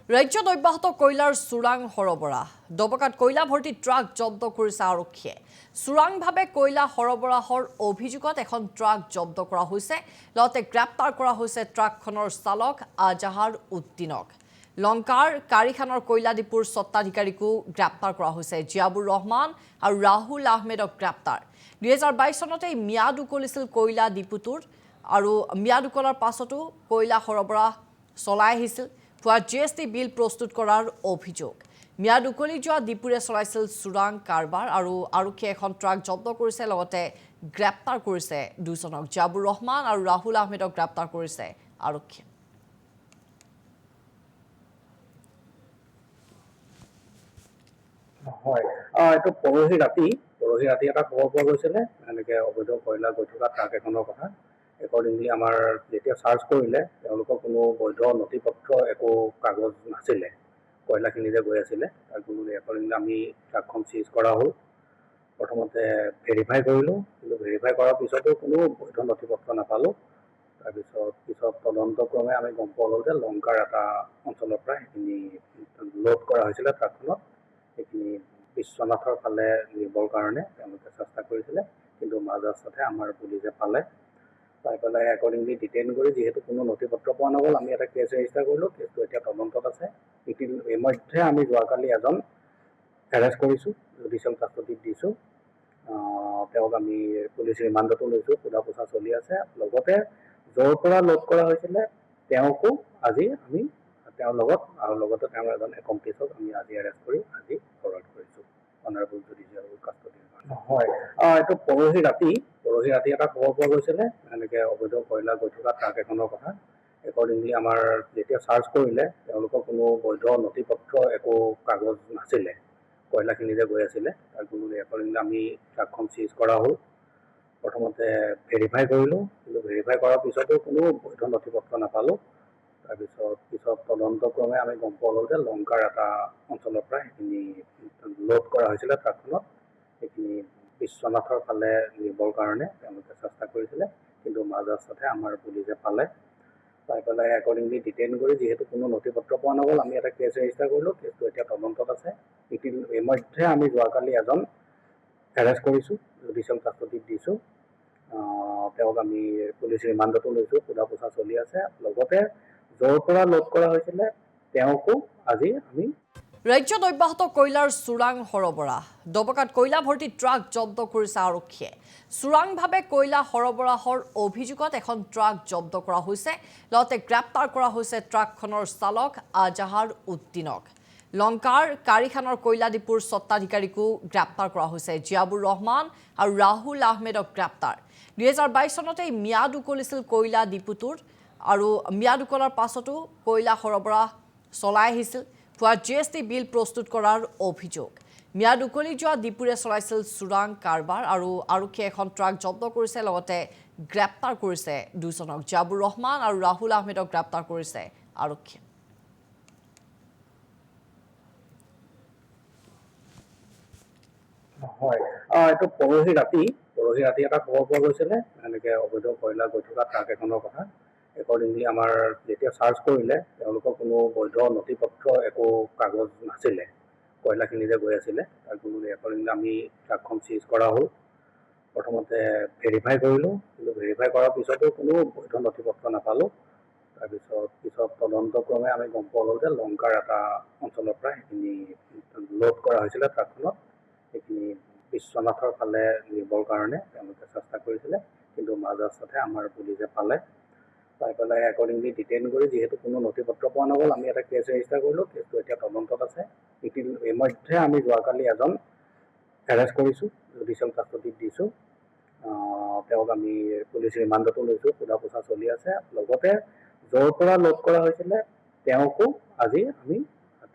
ৰাজ্যত অব্যাহত কয়লাৰ চোৰাং সৰবৰাহ দবকাত কয়লা ভৰ্তি ট্ৰাক জব্দ কৰিছে আৰক্ষীয়ে চোৰাংভাৱে কয়লা সৰবৰাহৰ অভিযোগত এখন ট্ৰাক জব্দ কৰা হৈছে লগতে গ্ৰেপ্তাৰ কৰা হৈছে ট্ৰাকখনৰ চালক আজাহাৰ উদ্দিনক লংকাৰ কাৰিখানৰ কয়লা ডিপুৰ স্বত্বাধিকাৰীকো গ্ৰেপ্তাৰ কৰা হৈছে জিয়াবুৰ ৰহমান আৰু ৰাহুল আহমেদক গ্ৰেপ্তাৰ 2022 চনতে মিয়াদ উকলিছিল কয়লা ডিপুটোৰ আৰু মিয়াদ উকলাৰ পাছতো কয়লা সৰবৰাহ চলাই আহিছিল জিএসটি বিল প্ৰস্তুত কৰাৰ অভিযোগ মিয়াদ উকলি যোৱা ডিপুৰে চলাইছিল চোৰাং কাৰবাৰ আৰু আৰক্ষীয়ে এখন ট্ৰাক জব্দ কৰিছে লগতে গ্ৰেপ্তাৰ কৰিছে দুজনক জিয়াবুৰ ৰহমান আৰু ৰাহুল আহমেদক গ্ৰেপ্তাৰ কৰিছে আৰক্ষীয়ে হয় এইটো পৰহি ৰাতি এটা খবৰ পোৱা গৈছিলে এনেকৈ অবৈধ কয়লা গৈ থকা ট্ৰাক এখনৰ কথা একৰ্ডিংলি আমাৰ যেতিয়া চাৰ্চ কৰিলে তেওঁলোকৰ কোনো বৈধ নথি পত্ৰ একো কাগজ নাছিলে কয়লাখিনি যে গৈ আছিলে তাৰ কোনো একৰ্ডিংলি আমি ট্ৰাকখন চিজ কৰা হ'ল প্ৰথমতে ভেৰিফাই কৰিলোঁ কিন্তু ভেৰিফাই কৰাৰ পিছতো কোনো বৈধ নথি পত্ৰ নাপালোঁ পিছত তদন্তক্ৰমে আমি গম পোৱা গ'ল যে লংকাৰ এটা অঞ্চলৰ পৰা সেইখিনি লোড কৰা হৈছিলে ট্ৰাকখনত সেইখিনি বিশ্বনাথৰ ফালে নিবৰ কাৰণে তেওঁলোকে চেষ্টা কৰিছিলে কিন্তু মাজ ৰাস্তাতে আমাৰ পুলিচে পাই পেলাই একৰ্ডিংলি ডিটেইন কৰি যিহেতু কোনো নথি পত্ৰ পোৱা নগ'ল আমি এটা কেছ ৰেজিষ্টাৰ কৰিলোঁ কেছটো এতিয়া তদন্তত আছে ইতিমধ্যে আমি যোৱাকালি এজন এৰেষ্ট কৰিছোঁ জুডিচিয়েল কাষ্টডিত দিছোঁ তেওঁক আমি পুলিচ ৰিমাণ্ডতো লৈছোঁ সোধা পোছা চলি আছে লগতে য'ৰ পৰা লোড কৰা হৈছিলে তেওঁকো আজি আমি তেওঁৰ লগত আৰু লগতে তেওঁৰ এজন একম্প্লিচক আমি আজি এৰেষ্ট কৰি আজি ফৰৱাৰ্ড কৰিছোঁ অনাৰেবল জুডিচিয়েল কাষ্টডিৰ কাৰণে হয় এইটো পৰহি ৰাতি এটা খবৰ পোৱা গৈছিলে এনেকৈ অবৈধ কয়লা গৈ থকা ট্ৰাক এখনৰ কথা একৰ্ডিংলি আমাৰ যেতিয়া চাৰ্চ কৰিলে তেওঁলোকৰ কোনো বৈধ নথি পত্ৰ একো কাগজ নাছিলে কয়লাখিনি যে গৈ আছিলে তাৰ কোনো একৰ্ডিংলি আমি ট্ৰাকখন চিজ কৰা হ'ল প্ৰথমতে ভেৰিফাই কৰিলোঁ কিন্তু ভেৰিফাই কৰাৰ পিছতো কোনো বৈধ নথি পত্ৰ নাপালোঁ পিছত তদন্তক্ৰমে আমি গম পোৱা গ'ল যে লংকাৰ এটা অঞ্চলৰ পৰা সেইখিনি লোড কৰা হৈছিলে ট্ৰাকখনত সেইখিনি বিশ্বনাথৰ ফালে নিবৰ কাৰণে তেওঁলোকে চেষ্টা কৰিছিলে কিন্তু মাজ ৰাস্তাতে আমাৰ পুলিচে পাই পেলাই একৰ্ডিংলি ডিটেইন কৰি যিহেতু কোনো নথি পত্ৰ পোৱা নগ'ল আমি এটা কেছ ৰেজিষ্টাৰ কৰিলোঁ কেছটো এতিয়া তদন্তত আছে ইতিমধ্যে আমি যোৱাকালি এজন এৰেষ্ট কৰিছোঁ জুডিচিয়েল কাষ্টডিত দিছোঁ তেওঁক আমি পুলিচ ৰিমাণ্ডতো লৈছোঁ সোধা পোছা চলি আছে লগতে য'ৰ পৰা লোড কৰা হৈছিলে তেওঁকো আজি আমি ৰাজ্যত অব্যাহত কয়লাৰ চোৰাং সৰবৰাহ দবকাত কয়লা ভৰ্তি ট্ৰাক জব্দ কৰিছে আৰক্ষীয়ে চোৰাংভাৱে কয়লা সৰবৰাহৰ অভিযোগত এখন ট্ৰাক জব্দ কৰা হৈছে লগতে গ্ৰেপ্তাৰ কৰা হৈছে ট্ৰাকখনৰ চালক আজাহাৰ উদ্দিনক লংকাৰ কাৰিখানৰ কয়লা ডিপুৰ স্বত্বাধিকাৰীকো গ্ৰেপ্তাৰ কৰা হৈছে জিয়াবুৰ ৰহমান আৰু ৰাহুল আহমেদক গ্ৰেপ্তাৰ 2022 চনতে মিয়াদ উকলিছিল কয়লা ডিপুটোৰ আৰু মিয়াদ উকলাৰ পাছতো কয়লা সৰবৰাহ চলাই আহিছিল জিএসটি বিল প্ৰস্তুত কৰাৰ অভিযোগ মিয়াদ উকলি যোৱা ডিপুৰে চলাইছিল চোৰাং কাৰবাৰ আৰু আৰক্ষীয়ে এখন ট্ৰাক জব্দ কৰিছে লগতে গ্ৰেপ্তাৰ কৰিছে দুজনক জিয়াবুৰ ৰহমান আৰু ৰাহুল আহমেদক গ্ৰেপ্তাৰ কৰিছে আৰক্ষীয়ে হয় এইটো পৰহি ৰাতি এটা খবৰ পোৱা গৈছিলে এনেকৈ অবৈধ কয়লা গৈ থকা ট্ৰাক এখনৰ কথা একৰ্ডিংলি আমাৰ যেতিয়া চাৰ্চ কৰিলে তেওঁলোকৰ কোনো বৈধ নথি পত্ৰ একো কাগজ নাছিলে কয়লাখিনি যে গৈ আছিলে তাৰ কোনো একৰ্ডিংলি আমি ট্ৰাকখন চিজ কৰা হ'ল প্ৰথমতে ভেৰিফাই কৰিলোঁ কিন্তু ভেৰিফাই কৰাৰ পিছতো কোনো বৈধ নথি পত্ৰ নাপালোঁ পিছত তদন্তক্ৰমে আমি গম পোৱা গ'ল যে লংকাৰ এটা অঞ্চলৰ পৰা সেইখিনি লোড কৰা হৈছিলে ট্ৰাকখনত সেইখিনি বিশ্বনাথৰ ফালে নিবৰ কাৰণে তেওঁলোকে চেষ্টা কৰিছিলে কিন্তু মাজ ৰাস্তাতে আমাৰ পুলিচে পাই পেলাই একৰ্ডিংলি ডিটেইন কৰি যিহেতু কোনো নথি পত্ৰ পোৱা নগ'ল আমি এটা কেছ ৰেজিষ্টাৰ কৰিলোঁ কেছটো এতিয়া তদন্তত আছে ইতিমধ্যে আমি যোৱাকালি এজন এৰেষ্ট কৰিছোঁ জুডিচিয়েল কাষ্টডিত দিছোঁ তেওঁক আমি পুলিচ ৰিমাণ্ডতো লৈছোঁ সোধা পোছা চলি আছে লগতে য'ৰ পৰা লোড কৰা হৈছিলে তেওঁকো আজি আমি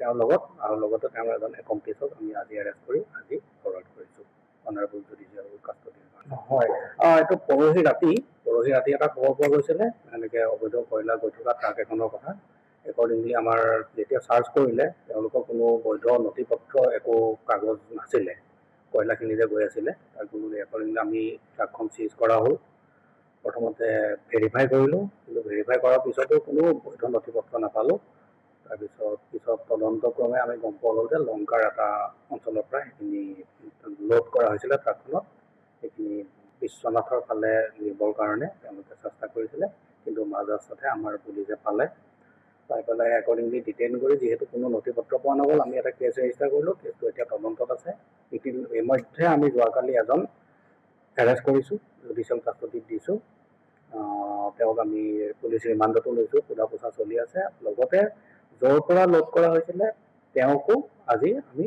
তেওঁৰ লগত আৰু লগতে তেওঁৰ এজন একম্প্লিচক আমি আজি এৰেষ্ট কৰি আজি ফৰৱাৰ্ড কৰিছোঁ অনাৰেবল জুডিচিয়েল কাষ্টডিৰ কাৰণে হয় এইটো পৰহি ৰাতি এটা খবৰ পোৱা গৈছিলে এনেকৈ অবৈধ কয়লা গৈ থকা ট্ৰাক এখনৰ কথা একৰ্ডিংলি আমাৰ যেতিয়া চাৰ্চ কৰিলে তেওঁলোকৰ কোনো বৈধ নথি পত্ৰ একো কাগজ নাছিলে কয়লাখিনি যে গৈ আছিলে তাৰ কোনো একৰ্ডিংলি আমি ট্ৰাকখন চিজ কৰা হ'ল প্ৰথমতে ভেৰিফাই কৰিলোঁ কিন্তু ভেৰিফাই কৰাৰ পিছতো কোনো বৈধ নথি পত্ৰ নাপালোঁ পিছত তদন্তক্ৰমে আমি গম পোৱা গ'ল যে লংকাৰ এটা অঞ্চলৰ পৰা সেইখিনি লোড কৰা হৈছিলে ট্ৰাকখনত। সেইখিনি বিশ্বনাথৰ ফালে নিবৰ কাৰণে তেওঁলোকে চেষ্টা কৰিছিলে, কিন্তু মাজ ৰাস্তাতে আমাৰ পুলিচে পাই পেলাই একৰ্ডিংলি ডিটেইন কৰি, যিহেতু কোনো নথি পত্ৰ পোৱা নগ'ল, আমি এটা কেছ ৰেজিষ্টাৰ কৰিলোঁ। কেছটো এতিয়া তদন্তত আছে। ইতিমধ্যে আমি যোৱাকালি এজন এৰেষ্ট কৰিছোঁ, জুডিচিয়েল কাষ্টডিত দিছোঁ। তেওঁক আমি পুলিচ ৰিমাণ্ডতো লৈছোঁ, সোধা পোছা চলি আছে। লগতে য'ৰ পৰা লোড কৰা হৈছিলে তেওঁকো আজি আমি